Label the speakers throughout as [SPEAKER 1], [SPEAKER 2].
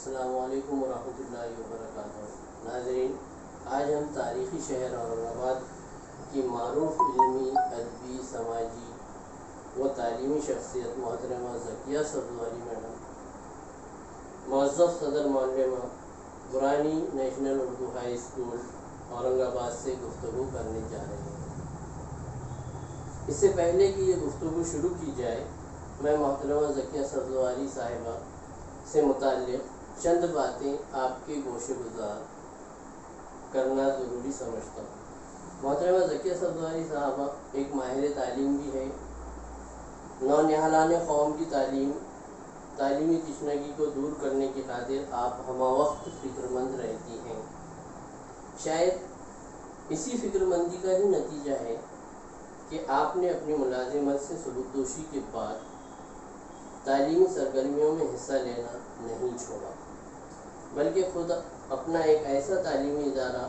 [SPEAKER 1] السلام علیکم ورحمۃ اللہ وبرکاتہ۔ ناظرین، آج ہم تاریخی شہر اورنگ آباد کی معروف علمی، ادبی، سماجی و تعلیمی شخصیت محترمہ ذکیہ سبزواری میڈم، معزز صدر معلمہ، Barani national Urdu high school Aurangabad سے گفتگو کرنے جا رہے ہیں۔ اس سے پہلے کہ یہ گفتگو شروع کی جائے، میں محترمہ ذکیہ سبزواری صاحبہ سے متعلق چند باتیں آپ کے گوشے گزار کرنا ضروری سمجھتا ہوں۔ محترمہ ذکیہ سبزواری صاحبہ ایک ماہر تعلیم بھی ہے۔ نونہالان قوم کی تعلیمی تشنگی کو دور کرنے کی خاطر آپ ہمہ وقت فکر مند رہتی ہیں۔ شاید اسی فکر مندی کا ہی نتیجہ ہے کہ آپ نے اپنی ملازمت سے سبکدوشی کے بعد تعلیمی سرگرمیوں میں حصہ لینا نہیں چھوڑا، بلکہ خود اپنا ایک ایسا تعلیمی ادارہ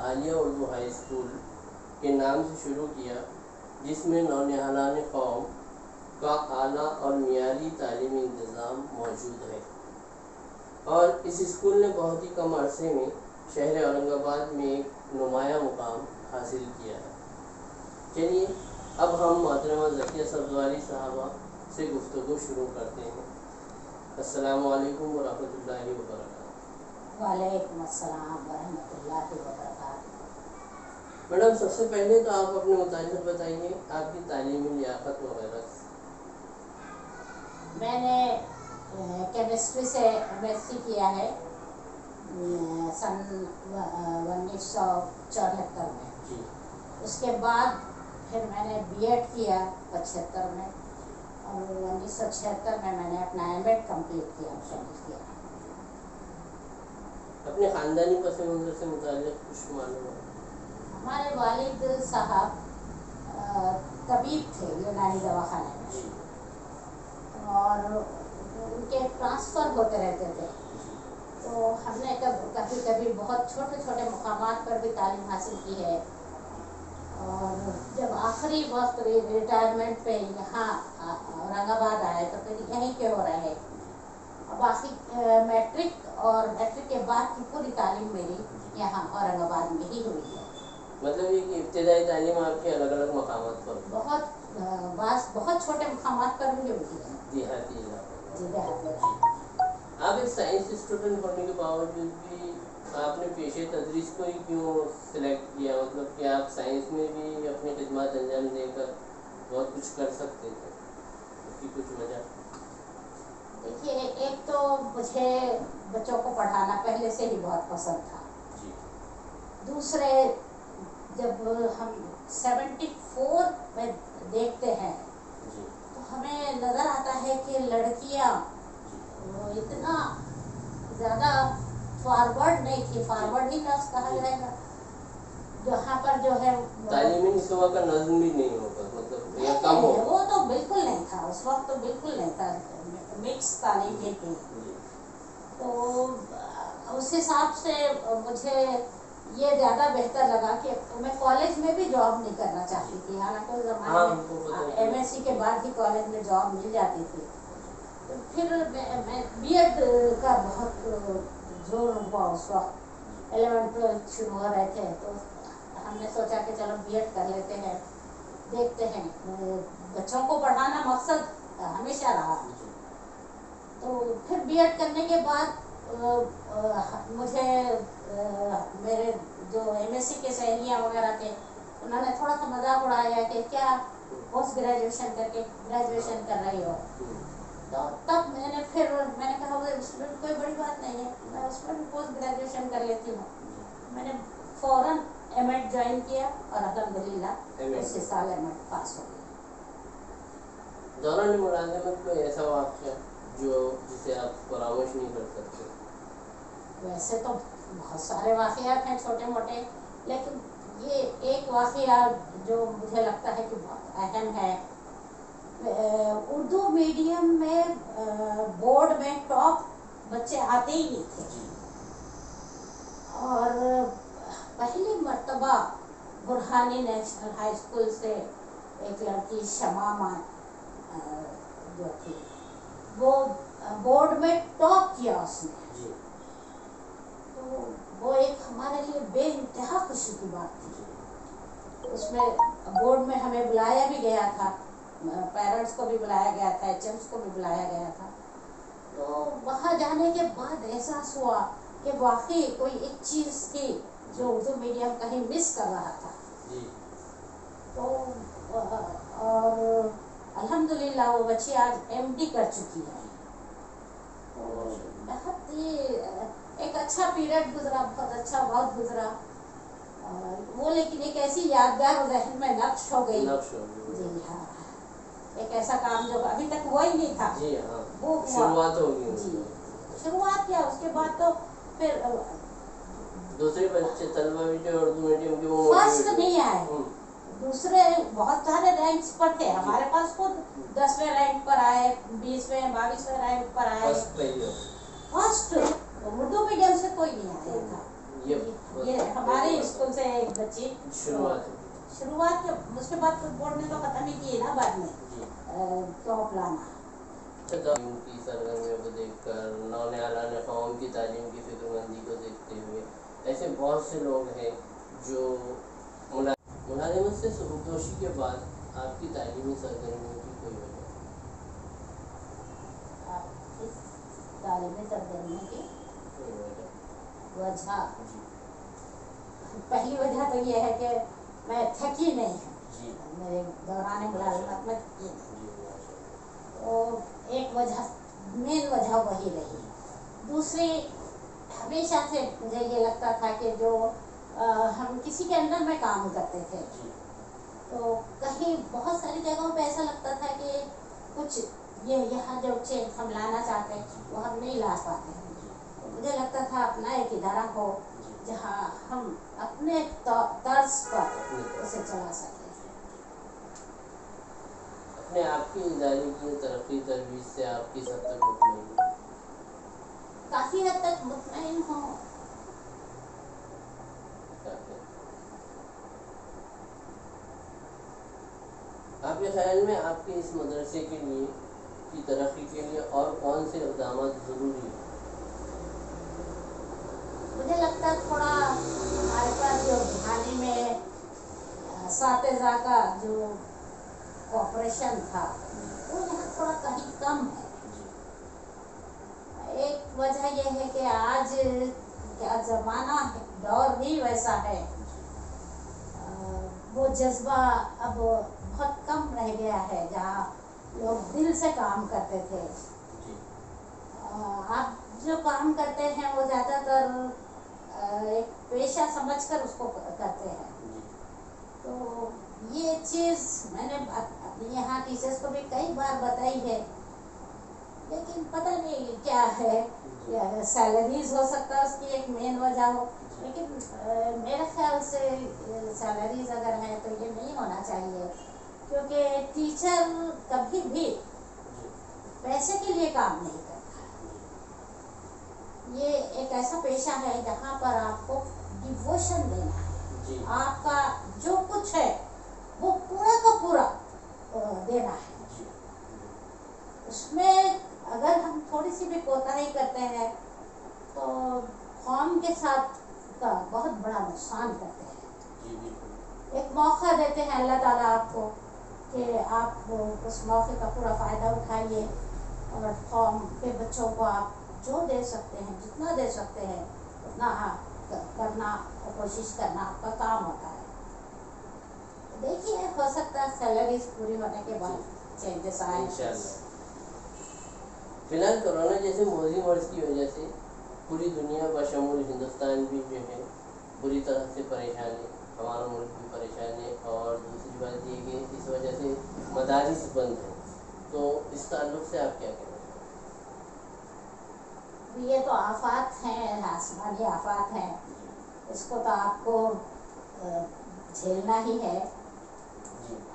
[SPEAKER 1] عالیہ اردو ہائی اسکول کے نام سے شروع کیا جس میں نونہالان قوم کا اعلیٰ اور معیاری تعلیمی انتظام موجود ہے، اور اس اسکول نے بہت ہی کم عرصے میں شہر اورنگ آباد میں ایک نمایاں مقام حاصل کیا ہے۔ چلیے اب ہم محترمہ ذکیہ سبزواری صاحبہ سے گفتگو شروع کرتے ہیں۔ السلام علیکم ورحمۃ اللہ وبرکاتہ۔
[SPEAKER 2] وعلیکم السلام ورحمۃ اللہ وبرکاتہ۔
[SPEAKER 1] میڈم، سب سے پہلے تو آپ اپنے متعلق بتائیے، آپ کی تعلیمی لیاقت وغیرہ۔
[SPEAKER 2] میں نے کیمسٹری سے ایم ایس سی کیا ہے سن 1974 میں۔
[SPEAKER 1] جی۔
[SPEAKER 2] اس کے بعد پھر میں نے بی ایڈ کیا 75 میں، اور 1976 میں نے اپنا ایم ایڈ کمپلیٹ کیا، مکمل کیا۔
[SPEAKER 1] اپنے خاندانی پس منظر سے متعلق کچھ معلومات؟
[SPEAKER 2] ہمارے والد صاحب طبیب تھے یونانی دواخانے میں، اور ان کے ٹرانسفر ہوتے رہتے تھے، تو ہم نے کبھی کبھی بہت چھوٹے چھوٹے مقامات پر بھی تعلیم حاصل کی ہے، اور جب آخری وقت ریٹائرمنٹ پہ یہاں اورنگ آباد آئے تو پھر یہیں کے ہو رہے۔ اب آخری میٹرک اور میٹرک کے بعد کی پوری تعلیم میری یہاں اورنگ آباد میں ہی ہوئی ہے۔
[SPEAKER 1] مطلب یہ کہ ابتدائی تعلیم آپ کے الگ الگ مقامات پر؟
[SPEAKER 2] بہت چھوٹے مقامات پر بھی ہوئی ہے،
[SPEAKER 1] دیہاتی علاقے؟
[SPEAKER 2] جی، دیہاتی علاقے۔
[SPEAKER 1] آپ ایک سائنس اسٹوڈنٹ ہونے کے باوجود بھی آپ نے پیشے تدریس کو ہی کیوں سلیکٹ کیا؟ مطلب کہ آپ سائنس میں بھی اپنی خدمات انجام دے کر بہت کچھ کر سکتے تھے، اس کی کچھ وجہ؟
[SPEAKER 2] دیکھیے، ایک تو مجھے بچوں کو پڑھانا پہلے سے ہی بہت پسند تھا۔
[SPEAKER 1] جی۔
[SPEAKER 2] دوسرے، جب ہم 74 میں دیکھتے ہیں
[SPEAKER 1] جی۔
[SPEAKER 2] تو ہمیں نظر آتا ہے کہ لڑکیاں اتنا زیادہ فارورڈ نہیں تھی، فارورڈ ہی لفظ کہا جائے گا، جہاں پر جو ہے
[SPEAKER 1] تعلیمی نسواں کا نظم بھی نہیں ہوگا، مطلب یا کم ہوگا؟
[SPEAKER 2] وہ تو بالکل نہیں تھا، اس وقت تو بالکل نہیں تھا، مکس تعلیم ہی تھی۔ تو اس حساب سے مجھے یہ زیادہ بہتر لگا کہ میں کالج میں بھی جاب نہیں کرنا چاہتی تھی، حالانکہ اس زمانے میں ایم ایس سی کے بعد ہی کالج میں جاب مل جاتی تھی۔ پھر میں بی ایڈ کا بہت زور ہوا اس وقت، 11 12 شروع ہو رہے تھے، تو ہم نے سوچا کہ چلو بی ایڈ کر لیتے ہیں، دیکھتے ہیں۔ بچوں کو پڑھانا مقصد ہمیشہ رہا۔ تو پھر بی ایڈ کرنے کے بعد مجھے میرے جو ایم ایس سی کے سہیلیاں وغیرہ تھے، انہوں نے تھوڑا سا مذاق اڑایا کہ کیا پوسٹ گریجویشن کر کے گریجویشن کر رہی ہو۔ تو تب میں نے کہا اس میں کوئی بڑی بات نہیں ہے، میں اس میں بھی پوسٹ گریجویشن کر لیتی ہوں۔ میں نے فوراً ایم ایڈ جوائن کیا، اور الحمدللہ اسی سال ایم ایڈ پاس ہو گئی۔
[SPEAKER 1] دوران ملازمت کوئی ایسا واقعہ جسے آپ فراموش نہیں کر سکتے؟
[SPEAKER 2] ویسے تو بہت سارے واقعات ہیں چھوٹے موٹے، لیکن یہ ایک واقعہ جو مجھے لگتا ہے کہ بہت اہم ہے۔ اردو میڈیم میں بورڈ میں ٹاپ بچے آتے ہی نہیں تھے، اور پہلی مرتبہ برہانی نیشنل ہائی اسکول سے ایک لڑکی شمامہ جو تھی، وہ बोर्ड में टॉप किया उसने,
[SPEAKER 1] जी
[SPEAKER 2] तो वो एक हमारे लिए बेइंतहा खुशी की बात थी। उसमें बोर्ड में हमें बुलाया भी गया था, पेरेंट्स को भी बुलाया गया था, एचएम्स को भी बुलाया गया था। तो वहाँ जाने के बाद एहसास हुआ कि वाकई कोई एक चीज़ थी जो उर्दू मीडियम कहीं मिस कर रहा था।
[SPEAKER 1] जी
[SPEAKER 2] तो और अल्हम्दुलिल्लाह वो बच्ची आज एमडी कर चुकी है। तो बहुत ही एक अच्छा पीरियड गुजरा, बहुत अच्छा वक्त गुजरा, वो लेकिन एक ऐसी यादगार और जहन में नक्श हो गई। जी हाँ, एक ऐसा काम जो अभी तक हुआ ही नहीं था।
[SPEAKER 1] जी हाँ,
[SPEAKER 2] वो हुआ,
[SPEAKER 1] शुरुआत होगी
[SPEAKER 2] जी शुरुआत किया। उसके बाद तो फिर
[SPEAKER 1] दूसरे बच्चे तलबा भी जो उर्दू मीडियम के वो
[SPEAKER 2] फर्स्ट नहीं आए, दूसरे बहुत सारे रैंक्स पर थे। हमारे पास खुद 10वें रैंक पर आए, 20वें 22वें रैंक पर आए। फर्स्ट उर्दू मीडियम से कोई नहीं आया था। ये हमारे स्कूल से एक बच्ची शुरुआत के, उसके बाद बोर्ड ने तो खत्म ही किए ना बाद में टॉप लाना।
[SPEAKER 1] की सरगर्मियों को देखकर, नौनियालान कौम की तालीम की फिक्रमंदी को देखते हुए ऐसे बहुत से लोग हैं जो मुलाजिमत से सुबुकदोशी के बाद आपकी तालीमी सरगर्मियों की कोई वजह?
[SPEAKER 2] इस तालीमी सरगर्मियों की वजह, पहली वजह तो ये है कि मैं थकी नहीं हूँ, मेरे दौरान मुलाजिमत में थकी नहीं। तो एक वजह, मेन वजह वही रही। दूसरी, हमेशा से मुझे ये लगता था कि जो हम किसी के अंदर में काम करते थे, तो कहीं बहुत सारी जगहों पे ऐसा लगता था कि कुछ ये यहाँ जो चेंज हम लाना चाहते हैं वो हम नहीं ला पाते हैं। तो मुझे लगता था अपना एक इदारा हो जहाँ हम अपने तर्ज पर उसे चला सकें।
[SPEAKER 1] अपने आपकी इदारे की तरक्की तरवीज से आप किस हद तक मुतमईन?
[SPEAKER 2] काफ़ी हद तक मुतमईन हूँ।
[SPEAKER 1] आपके ख्याल में आपके इस मदरसे के लिए की तरक्की के लिए और कौन से इक़दाम ज़रूरी हैं?
[SPEAKER 2] मुझे लगता है थोड़ा हमारे पास जो ढाने में सातिज़ा का जो ऑपरेशन था वो यहाँ थोड़ा कहीं कम है। एक वजह यह है कि आज क्या ज़माना है, दौर ही वैसा है, वो जज्बा अब बहुत कम रह गया है जहाँ लोग दिल से काम करते थे। आप जो काम करते हैं वो ज़्यादातर एक पेशा समझकर उसको करते हैं। तो ये चीज़ मैंने अपने यहाँ टीचर्स को भी कई बार बताई है, लेकिन पता नहीं क्या है, या सैलरीज हो सकता है उसकी एक मेन वजह हो, लेकिन मेरे ख्याल से सैलरीज अगर है तो ये नहीं होना चाहिए, क्योंकि टीचर कभी भी पैसे के लिए काम नहीं करता। ये एक ऐसा पेशा है जहाँ पर आपको डिवोशन देना है, आपका जो कुछ है वो पूरा का पूरा देना है। उसमें अगर हम थोड़ी सी भी कोताही करते हैं तो कौम के साथ का बहुत बड़ा नुकसान करते हैं। एक मौका देते हैं अल्लाह ताला आपको कि आप उस मौके का पूरा फ़ायदा उठाइए और कौम के बच्चों को आप जो दे सकते हैं, जितना दे सकते हैं उतना करना और कोशिश करना आपका काम होता है। देखिए, हो सकता है सैलरीज पूरी होने के बाद चेंजेस आए इंशाल्लाह।
[SPEAKER 1] फिलहाल कोरोना जैसे मौजी मर्ज की वजह से पूरी दुनिया बशमूल हिंदुस्तान भी जो है बुरी तरह से परेशान है, हमारा मुल्क भी परेशान है, और दूसरी बात ये कि इस वजह से मदारिस बंद है। तो इस ताल्लुक से आप क्या कहना चाहेंगे?
[SPEAKER 2] ये तो आफात हैं, आसमानी आफात हैं, इसको तो आपको झेलना ही है।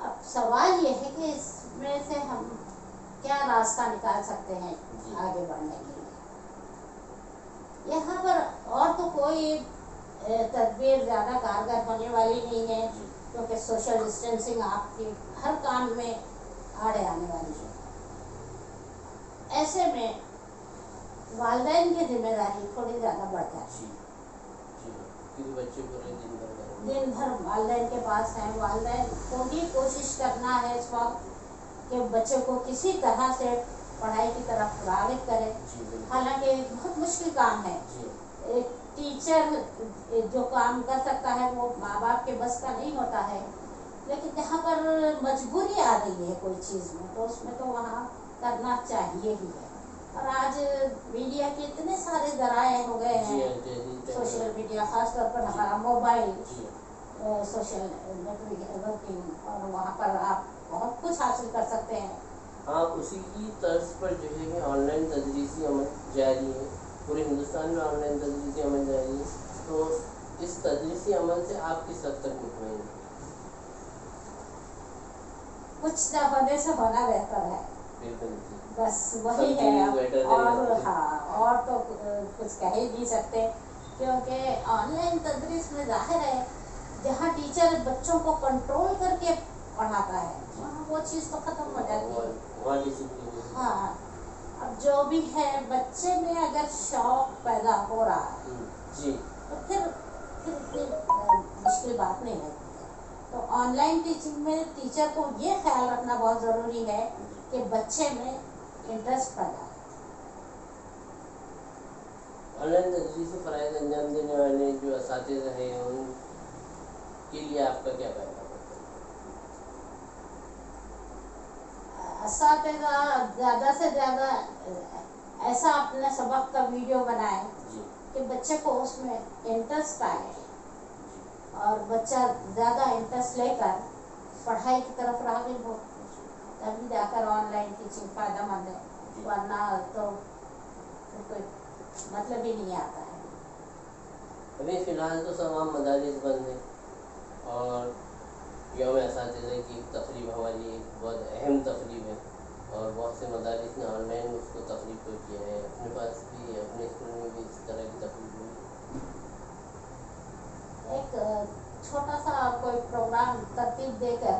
[SPEAKER 2] अब सवाल ये है कि इसमें से हम क्या रास्ता निकाल सकते हैं आगे बढ़ने के लिए। यहाँ पर और तो कोई तदबीर ज़्यादा कारगर होने वाली नहीं है, क्योंकि सोशल डिस्टेंसिंग आपकी हर काम में आड़े आने वाली है। ऐसे में वालिदैन की जिम्मेदारी थोड़ी ज़्यादा बढ़ जाती
[SPEAKER 1] जी जी, क्योंकि बच्चे पूरे दिन भर घर
[SPEAKER 2] है।
[SPEAKER 1] में।
[SPEAKER 2] दिन भर वालिदैन के पास हैं, वालिदैन को ही कोशिश करना है इस वक्त कि बच्चे को किसी तरह से पढ़ाई की तरफ प्रभावित करें।
[SPEAKER 1] जी बिल्कुल।
[SPEAKER 2] हालांकि बहुत मुश्किल काम है।
[SPEAKER 1] जी
[SPEAKER 2] एक टीचर जो काम कर सकता है वो माँ बाप के बस का नहीं होता है, लेकिन जहाँ पर मजबूरी आ रही है कोई चीज़ में तो उसमें तो वहाँ करना चाहिए ही है। और आज मीडिया के इतने सारे ज़राए हो गए
[SPEAKER 1] जी
[SPEAKER 2] हैं,
[SPEAKER 1] जी
[SPEAKER 2] सोशल मीडिया, ख़ासतौर पर हमारा मोबाइल,
[SPEAKER 1] जी
[SPEAKER 2] सोशल नेटवर्किंग, और वहाँ पर आप बहुत कुछ हासिल कर सकते हैं।
[SPEAKER 1] हाँ, उसी की तर्ज पर जो है कि ऑनलाइन तदरीसी अमल जारी है, पूरे हिंदुस्तान में ऑनलाइन तदरीसी अमल जारी है। तो इस तदरीसी अमल से आप किस हद तक मुतमईन हैं?
[SPEAKER 2] कुछ न होने से होना बेहतर है,
[SPEAKER 1] बिल्कुल जी।
[SPEAKER 2] बस वही
[SPEAKER 1] सब
[SPEAKER 2] है।
[SPEAKER 1] चीज़ better than
[SPEAKER 2] और
[SPEAKER 1] nothing।
[SPEAKER 2] हाँ, और तो कुछ कह ही नहीं सकते, क्योंकि ऑनलाइन तदरीस में जाहिर है जहाँ टीचर बच्चों को कंट्रोल करके पढ़ाता है वहाँ वो चीज़ तो ख़त्म हो जाती है।
[SPEAKER 1] वहाँ डिसिप्लिन।
[SPEAKER 2] हाँ, अब जो भी है बच्चे में अगर शौक पैदा हो रहा है
[SPEAKER 1] जी
[SPEAKER 2] तो फिर इतनी मुश्किल बात नहीं है। तो ऑनलाइन टीचिंग में टीचर को ये ख्याल रखना बहुत ज़रूरी है कि बच्चे में इंटरेस्ट पैदा हो।
[SPEAKER 1] ऑनलाइन तदरीसी फ़राइज़ अंजाम देने वाले जो असातिज़ा हैं उनके लिए आपका क्या पैगाम है?
[SPEAKER 2] असातिज़ा ज़्यादा से ज़्यादा ऐसा अपने सबक का वीडियो बनाए
[SPEAKER 1] जी
[SPEAKER 2] कि बच्चे को उसमें इंटरेस्ट आए
[SPEAKER 1] जी
[SPEAKER 2] और बच्चा ज़्यादा इंटरेस्ट लेकर पढ़ाई की तरफ राग़िब हो, तभी जाकर ऑनलाइन टीचिंग फ़ायदेमंद है, वरना तो कोई मतलब ही नहीं आता है।
[SPEAKER 1] अभी फ़िलहाल तो तमाम मदारिस बंद हैं और यौम असातिज़ा की तक़रीब हमारी एक बहुत अहम तक़रीब है और बहुत से मदारिस ने ऑनलाइन उसको तक़रीब को किया है। अपने पास भी अपने स्कूल में भी इस तरह की तक़रीब हुई।
[SPEAKER 2] एक छोटा सा कोई प्रोग्राम तरतीब देकर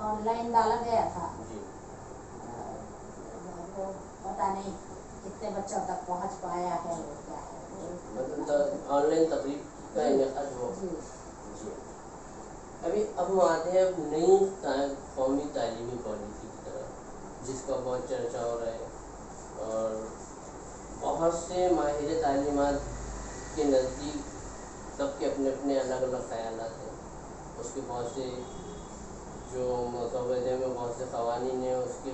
[SPEAKER 2] ऑनलाइन डाला गया था,
[SPEAKER 1] जी
[SPEAKER 2] वो पता नहीं कितने बच्चों तक पहुंच पाया है, वो क्या है
[SPEAKER 1] मतलब ऑनलाइन तक़रीब का इनेकाद हो।
[SPEAKER 2] जी।
[SPEAKER 1] जी अभी अब हम आते हैं अब नई कौमी तालीमी पॉलिसी की तरफ जिसका बहुत चर्चा हो रहा है और बहुत से माहिर तालीमात के नज़दीक सबके अपने अपने अलग अलग ख़यालात हैं। उसके बहुत से जो मसौदे में बहुत से क़वानीन हैं उसके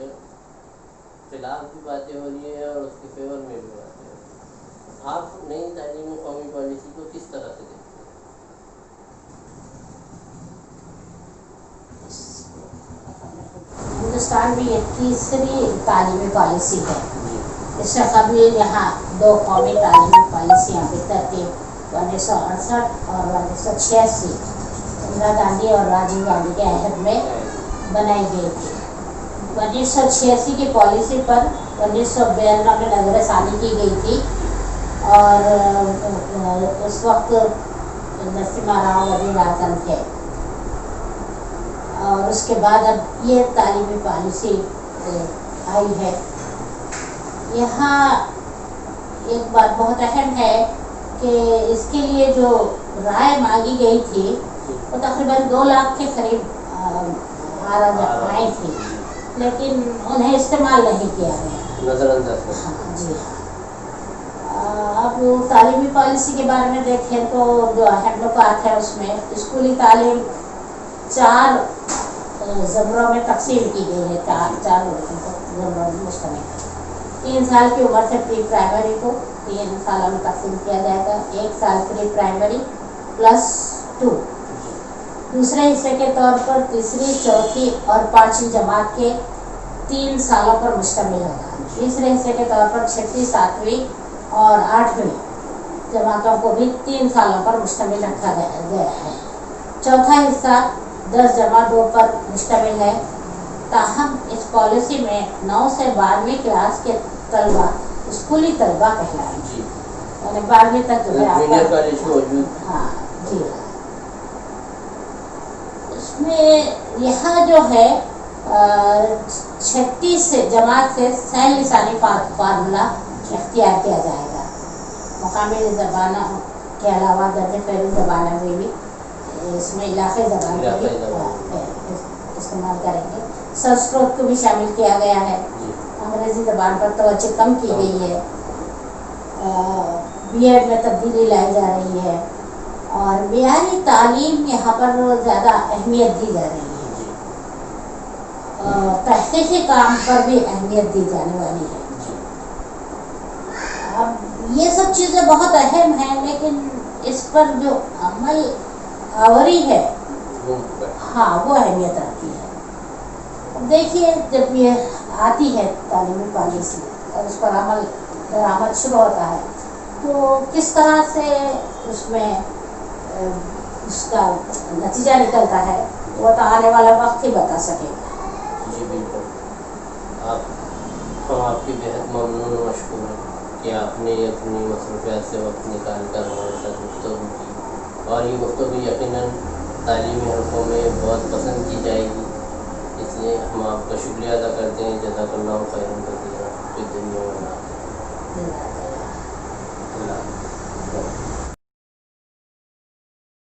[SPEAKER 1] ख़िलाफ़ भी बातें हो रही है और उसके फेवर में भी बातें हो रही है। आप नई तालीमी कौमी पॉलिसी को किस तरह से देखते हैं?
[SPEAKER 2] हिंदुस्तान में ये तीसरी तालीमी पॉलिसी है। इससे कबल यहाँ 2 कौमी तालीमी पॉलिसियाँ भी तरतीब 1968 और 1986 इंदिरा गांधी और राजीव गांधी के अहद में बनाई गई थी। 1986 की पॉलिसी पर 1992 में नज़रसानी की गई थी और उस वक्त नरसिम्हा राव वजीर आज़म थे और उसके बाद अब ये तालीमी पॉलिसी आई है। यहाँ एक बात बहुत अहम है कि इसके लिए जो राय मांगी गई थी वो तकरीबन 2 लाख के करीब आई थी, लेकिन उन्हें इस्तेमाल नहीं किया गया,
[SPEAKER 1] नज़रअंदाज।
[SPEAKER 2] हाँ जी। अब तालीमी पॉलिसी के बारे में देखें तो जो अहम नुकात है उसमें स्कूली तालीम 4 ज़मरों में तकसीम की गई है। 4 ज़मरों में मुश्तमिल। 3 साल की उम्र से प्री प्राइमरी को 3 सालों में तकसीम किया जाएगा। 1 साल प्री प्राइमरी +2। दूसरे हिस्से के तौर पर तीसरी, चौथी और 5वीं जमात के 3 सालों पर मुश्तमिल होगा। तीसरे हिस्से के तौर पर 6वीं, 7वीं और 8वीं जमातों को भी 3 सालों पर मुश्तमिल रखा गया है। चौथा हिस्सा 10 जमा 2 पर मुश्तमिल है। ताहम इस पॉलिसी में 9 से 12वीं क्लास के तलबा स्कूली तलबा कहलाएंगे, यानी 12वीं तक जो है आपका, हाँ जी। इसमें यहाँ जो है 36 जमात से सैल लिसानी फार्मूला اختیار کیا جائے گا. مقامی زبانوں کے علاوہ درج فعلی زبانوں میں بھی اس میں علاقائی زبان کو بھی استعمال کریں گے. سنسکرت کو بھی شامل کیا گیا ہے. انگریزی زبان پر توجہ کم کی گئی ہے. بی ایڈ میں تبدیلی لائی جا رہی ہے اور معیاری تعلیم یہاں پر زیادہ اہمیت دی جا رہی ہے. تحقیقی کام پر بھی اہمیت دی جانے والی ہے. اب یہ سب چیزیں بہت اہم ہیں لیکن اس پر جو عمل آوری ہے ہاں وہ اہمیت رکھتی ہے. دیکھیے جب یہ آتی ہے تعلیمی پالیسی اور اس پر عمل درآمد شروع ہوتا ہے تو کس طرح سے اس میں اس کا نتیجہ نکلتا ہے وہ تو آنے والا وقت ہی بتا سکے گا.
[SPEAKER 1] جی بالکل. ہم آپ کی بہت ممنون و مشکور ہیں کہ آپ نے اپنی مصروفیات سے وقت نکال کر ہمارے ساتھ گفتگو کی اور یہ گفتگو یقیناً تعلیمی حلقوں میں بہت پسند کی جائے گی. اس لیے ہم آپ کا شکریہ ادا کرتے ہیں. جزاک اللہ خیرا کثیرا فی الدنیا والآخرہ. اللہ